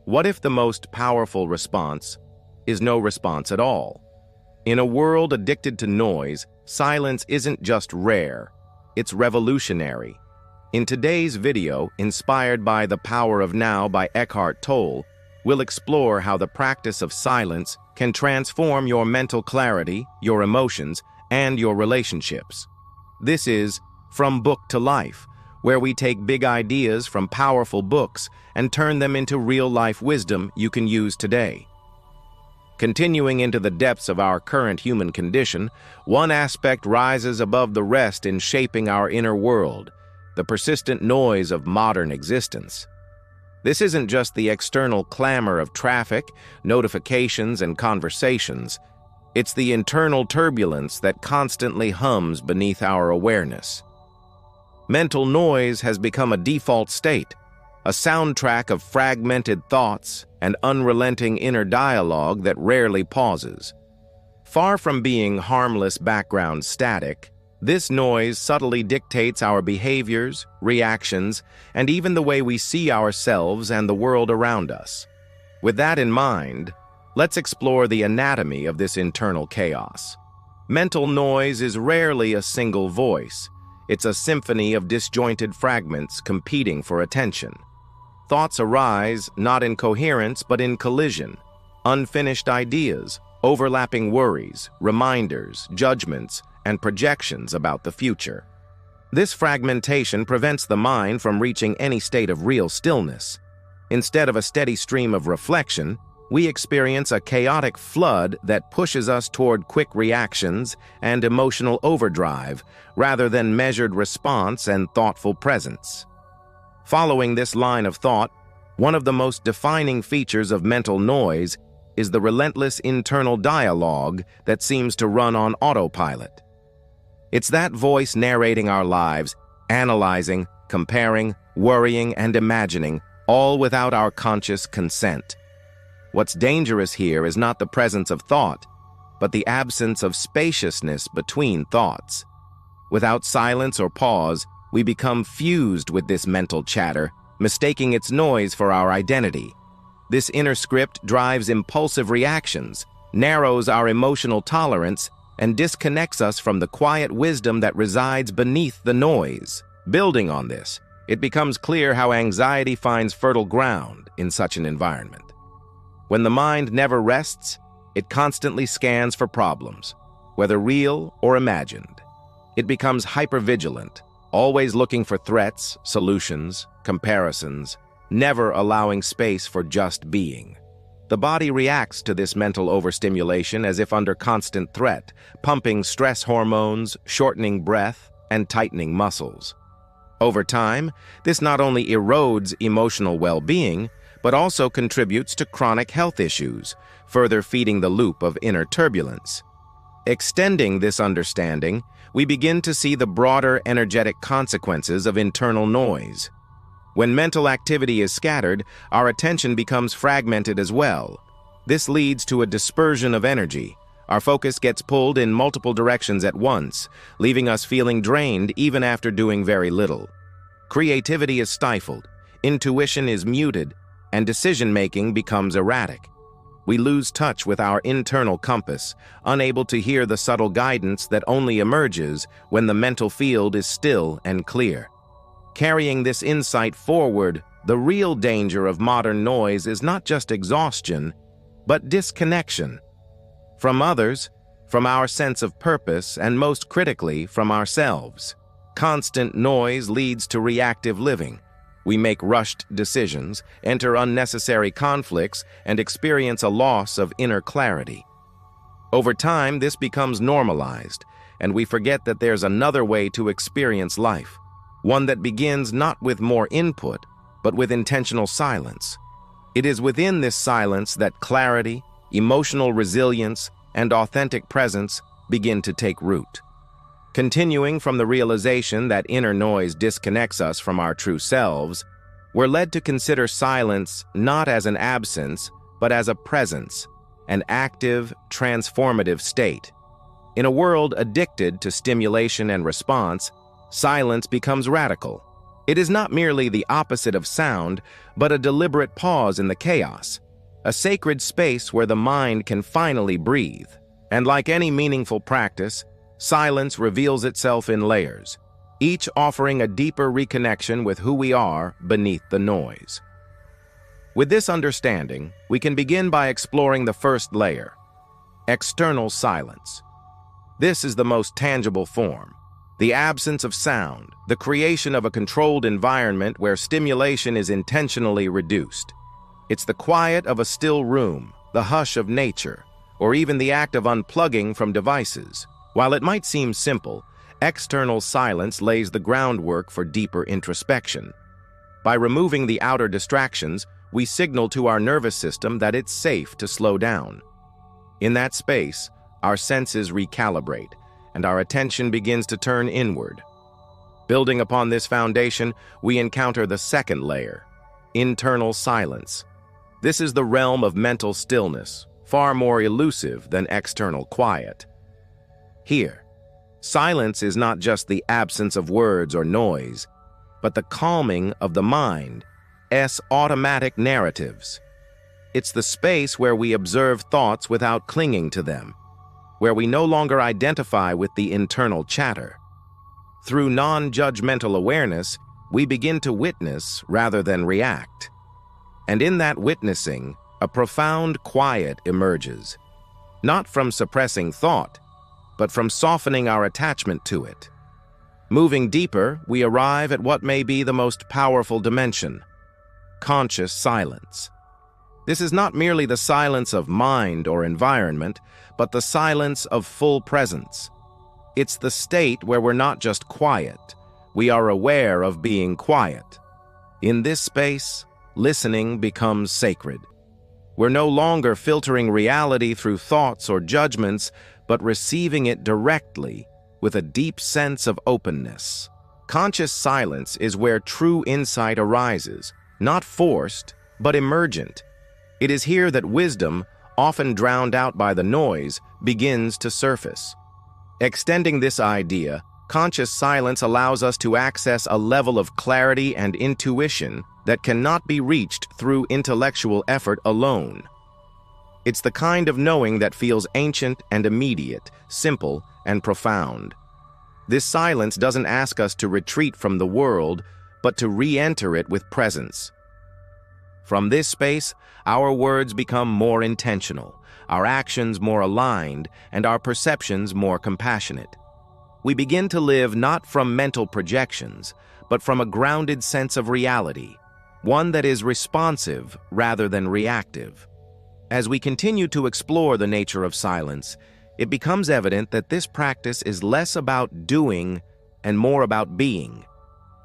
What if the most powerful response is no response at all? In a world addicted to noise, silence isn't just rare, it's revolutionary. In today's video, inspired by The Power of Now by Eckhart Tolle, we'll explore how the practice of silence can transform your mental clarity, your emotions, and your relationships. This is From Book to Life, where we take big ideas from powerful books and turn them into real-life wisdom you can use today. Continuing into the depths of our current human condition, one aspect rises above the rest in shaping our inner world, the persistent noise of modern existence. This isn't just the external clamor of traffic, notifications, and conversations. It's the internal turbulence that constantly hums beneath our awareness. Mental noise has become a default state, a soundtrack of fragmented thoughts and unrelenting inner dialogue that rarely pauses. Far from being harmless background static, this noise subtly dictates our behaviors, reactions, and even the way we see ourselves and the world around us. With that in mind, let's explore the anatomy of this internal chaos. Mental noise is rarely a single voice. It's a symphony of disjointed fragments competing for attention. Thoughts arise not in coherence but in collision. Unfinished ideas, overlapping worries, reminders, judgments, and projections about the future. This fragmentation prevents the mind from reaching any state of real stillness. Instead of a steady stream of reflection, we experience a chaotic flood that pushes us toward quick reactions and emotional overdrive rather than measured response and thoughtful presence. Following this line of thought, one of the most defining features of mental noise is the relentless internal dialogue that seems to run on autopilot. It's that voice narrating our lives, analyzing, comparing, worrying, and imagining, all without our conscious consent. What's dangerous here is not the presence of thought, but the absence of spaciousness between thoughts. Without silence or pause, we become fused with this mental chatter, mistaking its noise for our identity. This inner script drives impulsive reactions, narrows our emotional tolerance, and disconnects us from the quiet wisdom that resides beneath the noise. Building on this, it becomes clear how anxiety finds fertile ground in such an environment. When the mind never rests, it constantly scans for problems, whether real or imagined. It becomes hypervigilant, always looking for threats, solutions, comparisons, never allowing space for just being. The body reacts to this mental overstimulation as if under constant threat, pumping stress hormones, shortening breath, and tightening muscles. Over time, this not only erodes emotional well-being, but also contributes to chronic health issues, further feeding the loop of inner turbulence. Extending this understanding, we begin to see the broader energetic consequences of internal noise. When mental activity is scattered, our attention becomes fragmented as well. This leads to a dispersion of energy. Our focus gets pulled in multiple directions at once, leaving us feeling drained even after doing very little. Creativity is stifled, intuition is muted, and decision-making becomes erratic. We lose touch with our internal compass, unable to hear the subtle guidance that only emerges when the mental field is still and clear. Carrying this insight forward, the real danger of modern noise is not just exhaustion, but disconnection. From others, from our sense of purpose, and most critically, from ourselves. Constant noise leads to reactive living. We make rushed decisions, enter unnecessary conflicts, and experience a loss of inner clarity. Over time, this becomes normalized, and we forget that there's another way to experience life, one that begins not with more input, but with intentional silence. It is within this silence that clarity, emotional resilience, and authentic presence begin to take root. Continuing from the realization that inner noise disconnects us from our true selves, we're led to consider silence not as an absence, but as a presence, an active, transformative state. In a world addicted to stimulation and response, silence becomes radical. It is not merely the opposite of sound, but a deliberate pause in the chaos, a sacred space where the mind can finally breathe. And like any meaningful practice, silence reveals itself in layers, each offering a deeper reconnection with who we are beneath the noise. With this understanding, we can begin by exploring the first layer, external silence. This is the most tangible form. The absence of sound, the creation of a controlled environment where stimulation is intentionally reduced. It's the quiet of a still room, the hush of nature, or even the act of unplugging from devices. While it might seem simple, external silence lays the groundwork for deeper introspection. By removing the outer distractions, we signal to our nervous system that it's safe to slow down. In that space, our senses recalibrate, and our attention begins to turn inward. Building upon this foundation, we encounter the second layer, internal silence. This is the realm of mental stillness, far more elusive than external quiet. Here, silence is not just the absence of words or noise, but the calming of the mind's automatic narratives. It's the space where we observe thoughts without clinging to them, where we no longer identify with the internal chatter. Through non-judgmental awareness, we begin to witness rather than react. And in that witnessing, a profound quiet emerges, not from suppressing thought, but from softening our attachment to it. Moving deeper, we arrive at what may be the most powerful dimension, conscious silence. This is not merely the silence of mind or environment, but the silence of full presence. It's the state where we're not just quiet, we are aware of being quiet. In this space, listening becomes sacred. We're no longer filtering reality through thoughts or judgments, but receiving it directly with a deep sense of openness. Conscious silence is where true insight arises, not forced, but emergent. It is here that wisdom, often drowned out by the noise, begins to surface. Extending this idea, conscious silence allows us to access a level of clarity and intuition that cannot be reached through intellectual effort alone. It's the kind of knowing that feels ancient and immediate, simple and profound. This silence doesn't ask us to retreat from the world, but to re-enter it with presence. From this space, our words become more intentional, our actions more aligned, and our perceptions more compassionate. We begin to live not from mental projections, but from a grounded sense of reality, one that is responsive rather than reactive. As we continue to explore the nature of silence, it becomes evident that this practice is less about doing and more about being.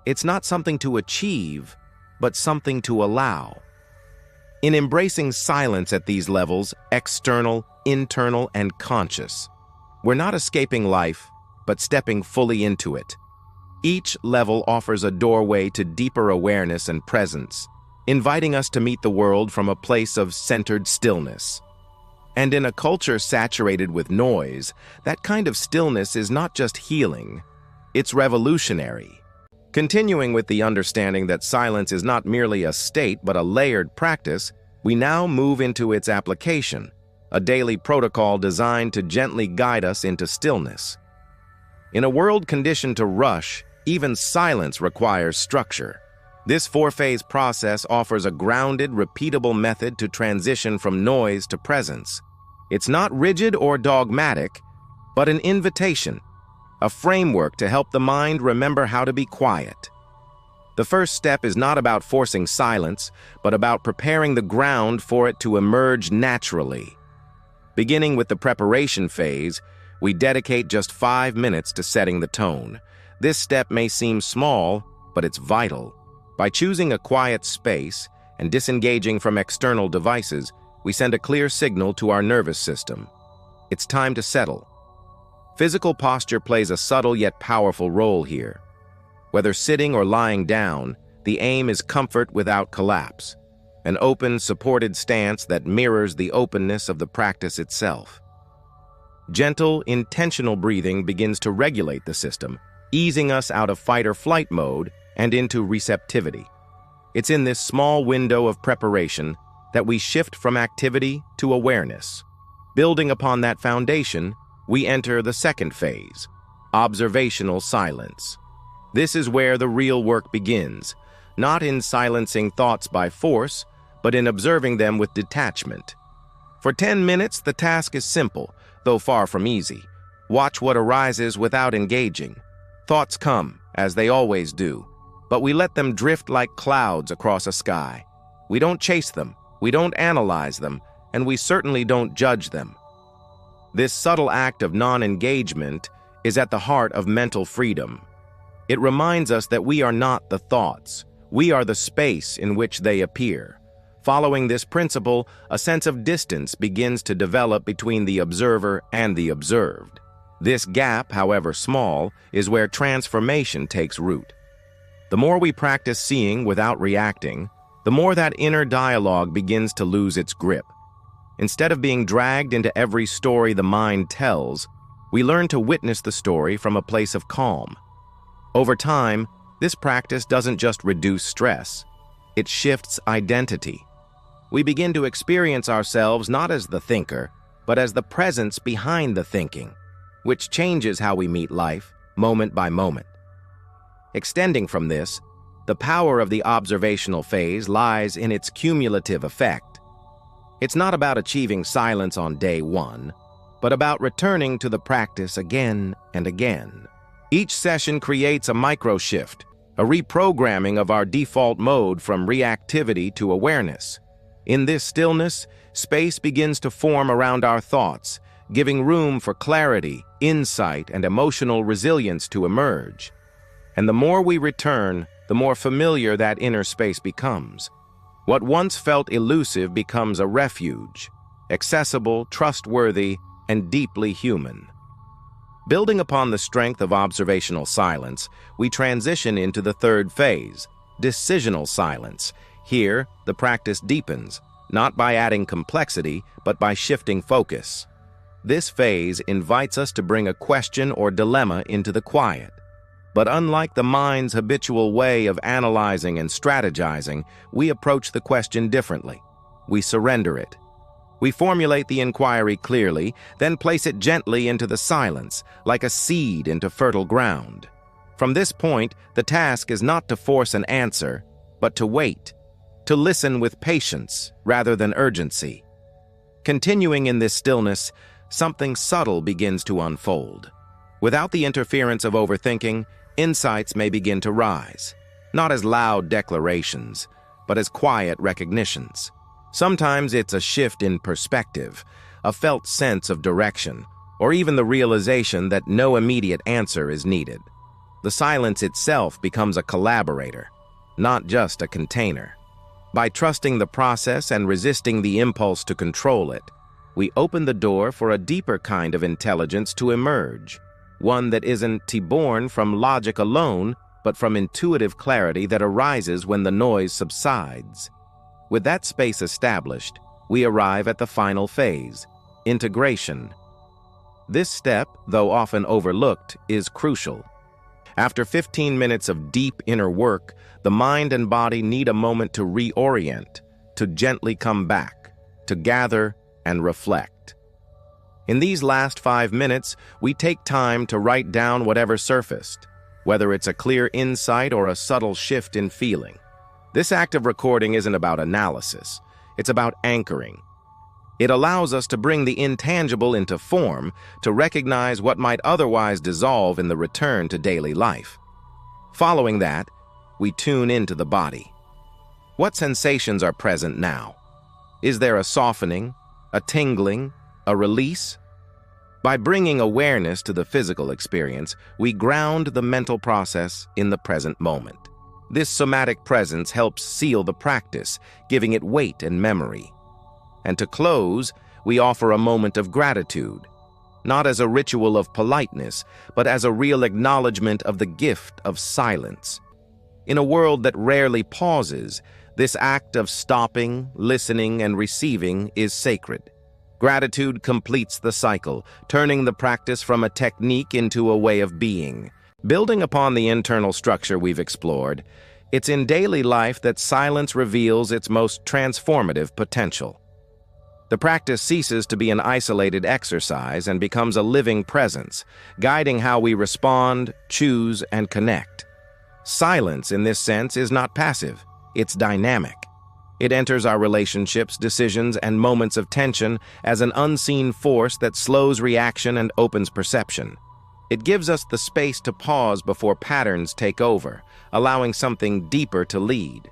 It's not something to achieve, but something to allow. In embracing silence at these levels, external, internal, and conscious, we're not escaping life, but stepping fully into it. Each level offers a doorway to deeper awareness and presence, inviting us to meet the world from a place of centered stillness. And in a culture saturated with noise, that kind of stillness is not just healing, it's revolutionary. Continuing with the understanding that silence is not merely a state but a layered practice, we now move into its application, a daily protocol designed to gently guide us into stillness. In a world conditioned to rush, even silence requires structure. This four-phase process offers a grounded, repeatable method to transition from noise to presence. It's not rigid or dogmatic, but an invitation, a framework to help the mind remember how to be quiet. The first step is not about forcing silence, but about preparing the ground for it to emerge naturally. Beginning with the preparation phase, we dedicate just 5 minutes to setting the tone. This step may seem small, but it's vital. By choosing a quiet space and disengaging from external devices, we send a clear signal to our nervous system. It's time to settle. Physical posture plays a subtle yet powerful role here. Whether sitting or lying down, the aim is comfort without collapse, an open, supported stance that mirrors the openness of the practice itself. Gentle, intentional breathing begins to regulate the system, easing us out of fight-or-flight mode and into receptivity. It's in this small window of preparation that we shift from activity to awareness. Building upon that foundation, we enter the second phase, observational silence. This is where the real work begins, not in silencing thoughts by force, but in observing them with detachment. For 10 minutes, the task is simple, though far from easy. Watch what arises without engaging. Thoughts come, as they always do, but we let them drift like clouds across a sky. We don't chase them, we don't analyze them, and we certainly don't judge them. This subtle act of non-engagement is at the heart of mental freedom. It reminds us that we are not the thoughts, we are the space in which they appear. Following this principle, a sense of distance begins to develop between the observer and the observed. This gap, however small, is where transformation takes root. The more we practice seeing without reacting, the more that inner dialogue begins to lose its grip. Instead of being dragged into every story the mind tells, we learn to witness the story from a place of calm. Over time, this practice doesn't just reduce stress, it shifts identity. We begin to experience ourselves not as the thinker, but as the presence behind the thinking, which changes how we meet life, moment by moment. Extending from this, the power of the observational phase lies in its cumulative effect. It's not about achieving silence on day one, but about returning to the practice again and again. Each session creates a micro-shift, a reprogramming of our default mode from reactivity to awareness. In this stillness, space begins to form around our thoughts, giving room for clarity, insight, and emotional resilience to emerge. And the more we return, the more familiar that inner space becomes. What once felt elusive becomes a refuge, accessible, trustworthy, and deeply human. Building upon the strength of observational silence, we transition into the third phase, decisional silence. Here, the practice deepens, not by adding complexity, but by shifting focus. This phase invites us to bring a question or dilemma into the quiet. But unlike the mind's habitual way of analyzing and strategizing, we approach the question differently. We surrender it. We formulate the inquiry clearly, then place it gently into the silence, like a seed into fertile ground. From this point, the task is not to force an answer, but to wait, to listen with patience rather than urgency. Continuing in this stillness, something subtle begins to unfold. Without the interference of overthinking, insights may begin to rise, not as loud declarations, but as quiet recognitions. Sometimes it's a shift in perspective, a felt sense of direction, or even the realization that no immediate answer is needed. The silence itself becomes a collaborator, not just a container. By trusting the process and resisting the impulse to control it, we open the door for a deeper kind of intelligence to emerge, one that isn't born from logic alone, but from intuitive clarity that arises when the noise subsides. With that space established, we arrive at the final phase, integration. This step, though often overlooked, is crucial. After 15 minutes of deep inner work, the mind and body need a moment to reorient, to gently come back, to gather and reflect. In these last 5 minutes, we take time to write down whatever surfaced, whether it's a clear insight or a subtle shift in feeling. This act of recording isn't about analysis, it's about anchoring. It allows us to bring the intangible into form, to recognize what might otherwise dissolve in the return to daily life. Following that, we tune into the body. What sensations are present now? Is there a softening, a tingling, a release? By bringing awareness to the physical experience, we ground the mental process in the present moment. This somatic presence helps seal the practice, giving it weight and memory. And to close, we offer a moment of gratitude, not as a ritual of politeness, but as a real acknowledgement of the gift of silence. In a world that rarely pauses, this act of stopping, listening, and receiving is sacred. Gratitude completes the cycle, turning the practice from a technique into a way of being. Building upon the internal structure we've explored, it's in daily life that silence reveals its most transformative potential. The practice ceases to be an isolated exercise and becomes a living presence, guiding how we respond, choose, and connect. Silence, in this sense, is not passive, it's dynamic. It enters our relationships, decisions, and moments of tension as an unseen force that slows reaction and opens perception. It gives us the space to pause before patterns take over, allowing something deeper to lead.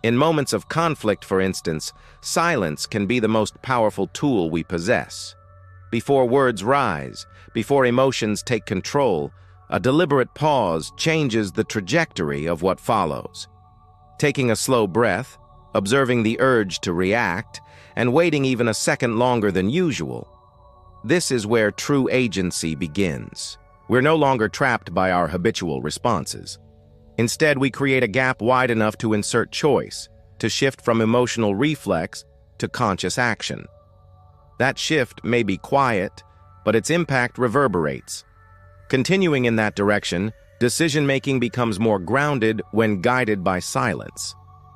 In moments of conflict, for instance, silence can be the most powerful tool we possess. Before words rise, before emotions take control, a deliberate pause changes the trajectory of what follows. Taking a slow breath, observing the urge to react, and waiting even a second longer than usual. This is where true agency begins. We're no longer trapped by our habitual responses. Instead, we create a gap wide enough to insert choice, to shift from emotional reflex to conscious action. That shift may be quiet, but its impact reverberates. Continuing in that direction, decision-making becomes more grounded when guided by silence.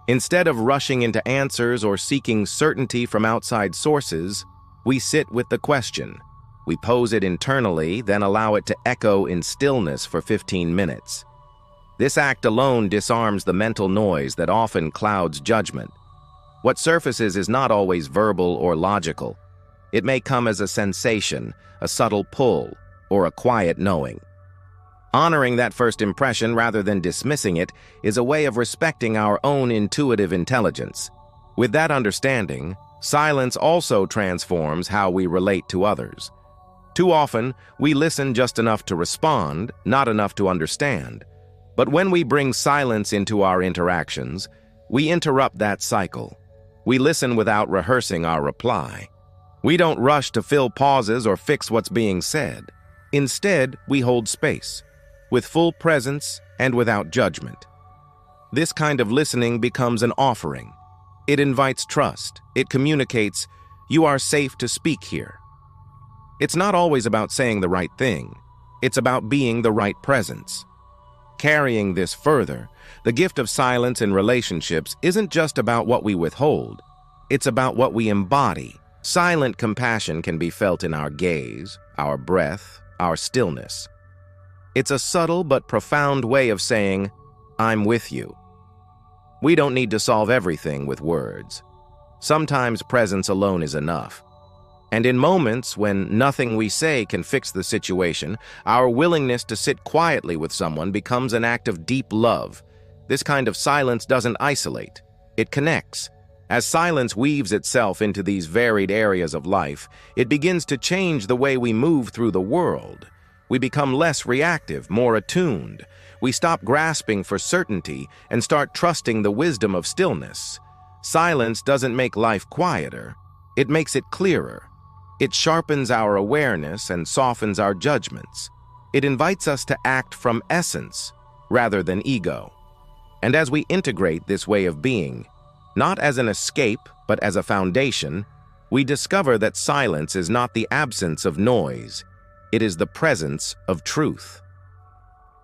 Instead of rushing into answers or seeking certainty from outside sources, we sit with the question. We pose it internally, then allow it to echo in stillness for 15 minutes. This act alone disarms the mental noise that often clouds judgment. What surfaces is not always verbal or logical. It may come as a sensation, a subtle pull, or a quiet knowing. Honoring that first impression rather than dismissing it is a way of respecting our own intuitive intelligence. With that understanding, silence also transforms how we relate to others. Too often, we listen just enough to respond, not enough to understand. But when we bring silence into our interactions, we interrupt that cycle. We listen without rehearsing our reply. We don't rush to fill pauses or fix what's being said. Instead, we hold space, with full presence and without judgment. This kind of listening becomes an offering. It invites trust. It communicates, "You are safe to speak here." It's not always about saying the right thing. It's about being the right presence. Carrying this further, the gift of silence in relationships isn't just about what we withhold. It's about what we embody. Silent compassion can be felt in our gaze, our breath, our stillness. It's a subtle but profound way of saying, "I'm with you." We don't need to solve everything with words. Sometimes presence alone is enough. And in moments when nothing we say can fix the situation, our willingness to sit quietly with someone becomes an act of deep love. This kind of silence doesn't isolate. It connects. As silence weaves itself into these varied areas of life, it begins to change the way we move through the world. We become less reactive, more attuned. We stop grasping for certainty and start trusting the wisdom of stillness. Silence doesn't make life quieter. It makes it clearer. It sharpens our awareness and softens our judgments. It invites us to act from essence rather than ego. And as we integrate this way of being, not as an escape but as a foundation, we discover that silence is not the absence of noise. It is the presence of truth.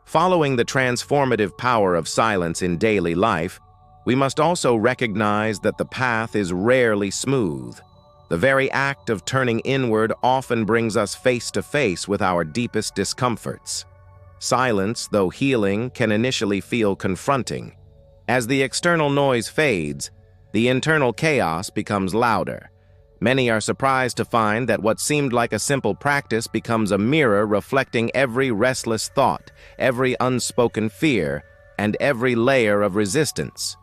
Following the transformative power of silence in daily life, we must also recognize that the path is rarely smooth. The very act of turning inward often brings us face to face with our deepest discomforts. Silence, though healing, can initially feel confronting. As the external noise fades, the internal chaos becomes louder. Many are surprised to find that what seemed like a simple practice becomes a mirror reflecting every restless thought, every unspoken fear, and every layer of resistance.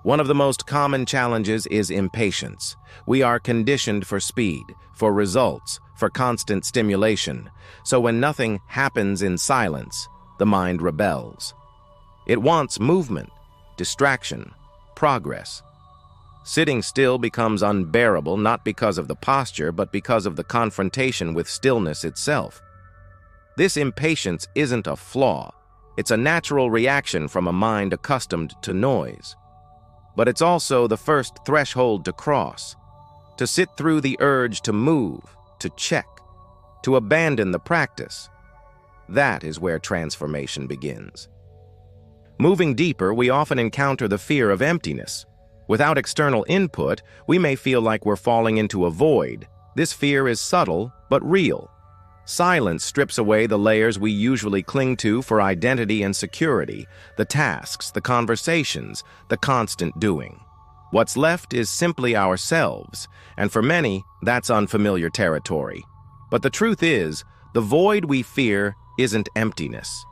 One of the most common challenges is impatience. We are conditioned for speed, for results, for constant stimulation. So when nothing happens in silence, the mind rebels. It wants movement, distraction, progress. Sitting still becomes unbearable not because of the posture, but because of the confrontation with stillness itself. This impatience isn't a flaw. It's a natural reaction from a mind accustomed to noise. But it's also the first threshold to cross, to sit through the urge to move, to check, to abandon the practice. That is where transformation begins. Moving deeper, we often encounter the fear of emptiness. Without external input, we may feel like we're falling into a void. This fear is subtle, but real. Silence strips away the layers we usually cling to for identity and security, the tasks, the conversations, the constant doing. What's left is simply ourselves, and for many, that's unfamiliar territory. But the truth is, the void we fear isn't emptiness.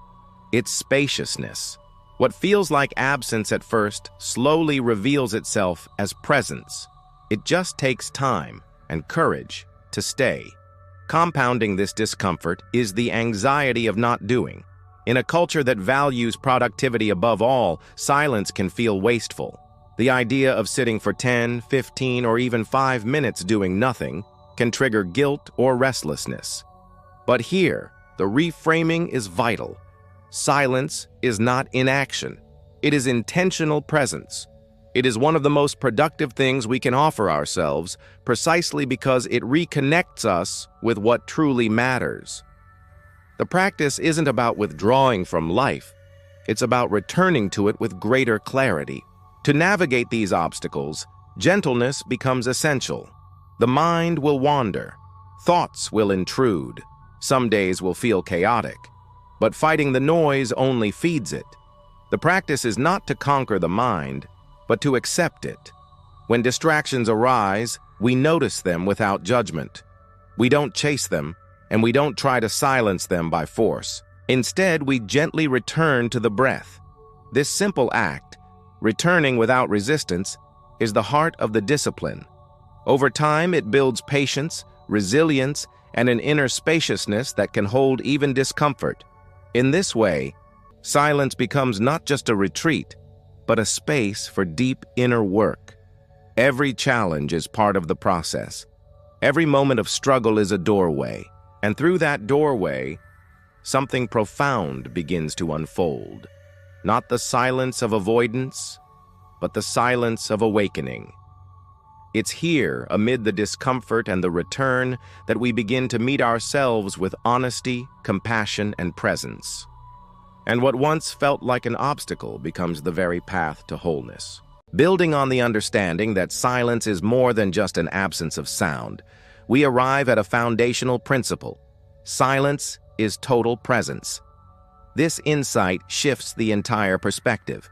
It's spaciousness. What feels like absence at first slowly reveals itself as presence. It just takes time and courage to stay. Compounding this discomfort is the anxiety of not doing. In a culture that values productivity above all, silence can feel wasteful. The idea of sitting for 10, 15, or even 5 minutes doing nothing can trigger guilt or restlessness. But here, the reframing is vital. Silence is not inaction. It is intentional presence. It is one of the most productive things we can offer ourselves, precisely because it reconnects us with what truly matters. The practice isn't about withdrawing from life. It's about returning to it with greater clarity. To navigate these obstacles, gentleness becomes essential. The mind will wander. Thoughts will intrude. Some days will feel chaotic. But fighting the noise only feeds it. The practice is not to conquer the mind, but to accept it. When distractions arise, we notice them without judgment. We don't chase them, and we don't try to silence them by force. Instead, we gently return to the breath. This simple act, returning without resistance, is the heart of the discipline. Over time, it builds patience, resilience, and an inner spaciousness that can hold even discomfort. In this way, silence becomes not just a retreat, but a space for deep inner work. Every challenge is part of the process. Every moment of struggle is a doorway, and through that doorway, something profound begins to unfold. Not the silence of avoidance, but the silence of awakening. It's here, amid the discomfort and the return, that we begin to meet ourselves with honesty, compassion, and presence. And what once felt like an obstacle becomes the very path to wholeness. Building on the understanding that silence is more than just an absence of sound, we arrive at a foundational principle. Silence is total presence. This insight shifts the entire perspective.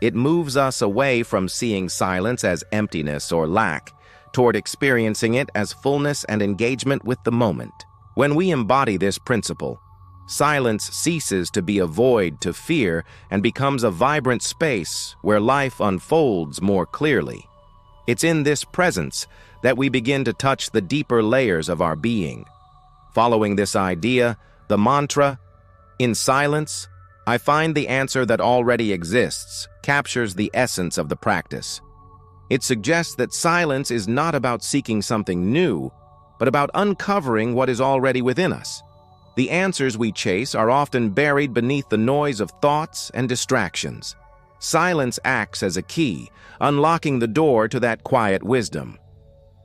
It moves us away from seeing silence as emptiness or lack, toward experiencing it as fullness and engagement with the moment. When we embody this principle, silence ceases to be a void to fear and becomes a vibrant space where life unfolds more clearly. It's in this presence that we begin to touch the deeper layers of our being. Following this idea, the mantra, "In silence, I find the answer that already exists," captures the essence of the practice. It suggests that silence is not about seeking something new, but about uncovering what is already within us. The answers we chase are often buried beneath the noise of thoughts and distractions. Silence acts as a key, unlocking the door to that quiet wisdom.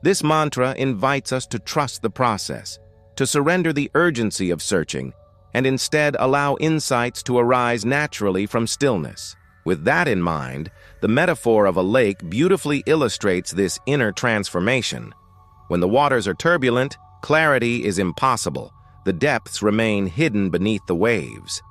This mantra invites us to trust the process, to surrender the urgency of searching, and instead allow insights to arise naturally from stillness. With that in mind, the metaphor of a lake beautifully illustrates this inner transformation. When the waters are turbulent, clarity is impossible. The depths remain hidden beneath the waves.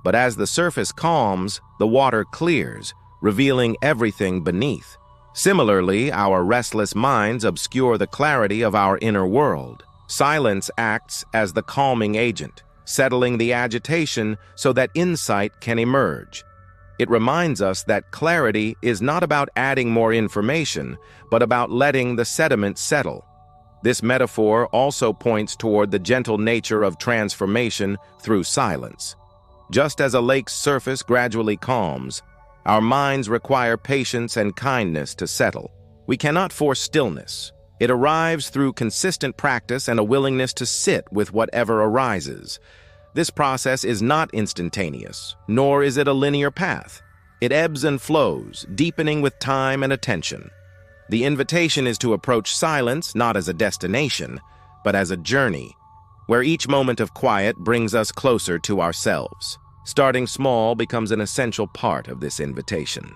But as the surface calms, the water clears, revealing everything beneath. Similarly, our restless minds obscure the clarity of our inner world. Silence acts as the calming agent, settling the agitation so that insight can emerge. It reminds us that clarity is not about adding more information, but about letting the sediment settle. This metaphor also points toward the gentle nature of transformation through silence. Just as a lake's surface gradually calms, our minds require patience and kindness to settle. We cannot force stillness. It arrives through consistent practice and a willingness to sit with whatever arises. This process is not instantaneous, nor is it a linear path. It ebbs and flows, deepening with time and attention. The invitation is to approach silence not as a destination, but as a journey, where each moment of quiet brings us closer to ourselves. Starting small becomes an essential part of this invitation.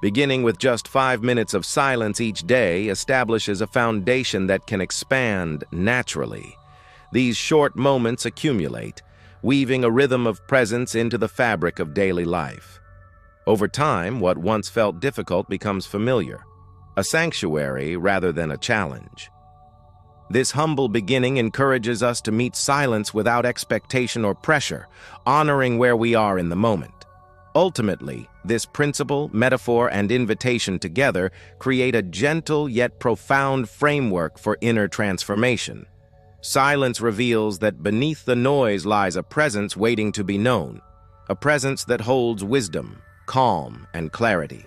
Beginning with just 5 minutes of silence each day establishes a foundation that can expand naturally. These short moments accumulate, weaving a rhythm of presence into the fabric of daily life. Over time, what once felt difficult becomes familiar, a sanctuary rather than a challenge. This humble beginning encourages us to meet silence without expectation or pressure, honoring where we are in the moment. Ultimately, this principle, metaphor, and invitation together create a gentle yet profound framework for inner transformation. Silence reveals that beneath the noise lies a presence waiting to be known, a presence that holds wisdom, calm, and clarity.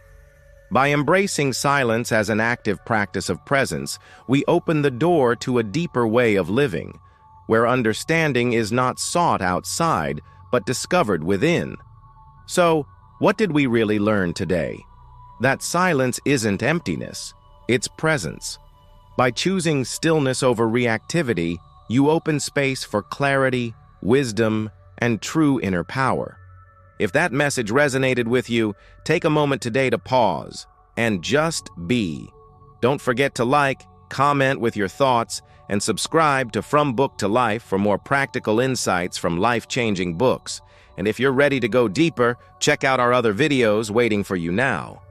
By embracing silence as an active practice of presence, we open the door to a deeper way of living, where understanding is not sought outside, but discovered within. So, what did we really learn today? That silence isn't emptiness, it's presence. By choosing stillness over reactivity, you open space for clarity, wisdom, and true inner power. If that message resonated with you, take a moment today to pause and just be. Don't forget to like, comment with your thoughts, and subscribe to From Book to Life for more practical insights from life-changing books. And if you're ready to go deeper, check out our other videos waiting for you now.